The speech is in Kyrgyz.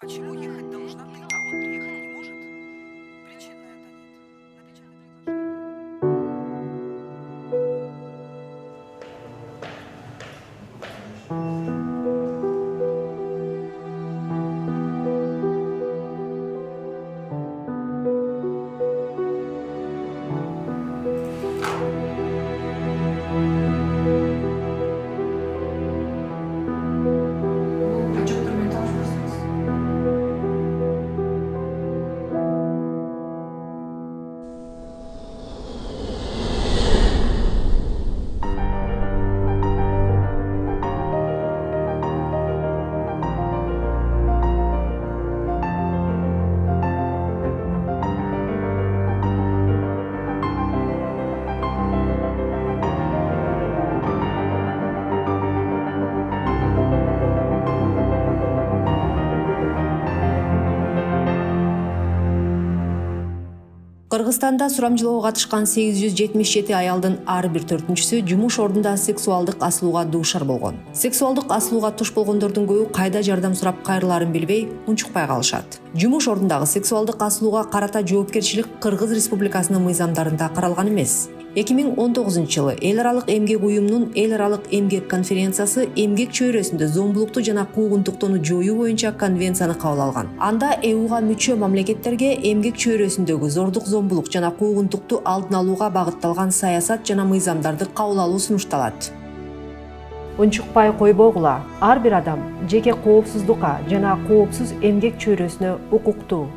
Почему ехать должна ты, а он приехать не может? Причин на это нет. На печальное предложение. Çocuklarımla tanışmışsınız. Кыргызстанда сурамжылоого катышкан 877 аялдын ар бир 4-сү жумуш ордунда сексуалдык асылууга дуушар болгон. Сексуалдык асылууга туш болгондордун көбү кайда жардам сурап кайрылаарын билбей унчукпай калышат. Жумуш ордундагы сексуалдык асылууга карата жоопкерчилик Кыргыз Республикасынын мыйзамдарында каралган эмес. 2019-жылы эл аралык эмгек уюмунун эл аралык эмгек конференциясы эмгек чөйрөсүндө зомбулукту жана куугунтуктууну жоюу боюнча конвенцияны кабыл алган. Анда ЭУга мүчө мамлекеттерге эмгек чөйрөсүндөгү зордук, зомбулук жана куугунтукту алдын алууга багытталган саясат жана мыйзамдарды кабыл алуу сунушталат. Унчукпай койбогула, ар бир адам жеке коопсуздукка жана коопсуз эмгек чөйрөсүнө укуктуу.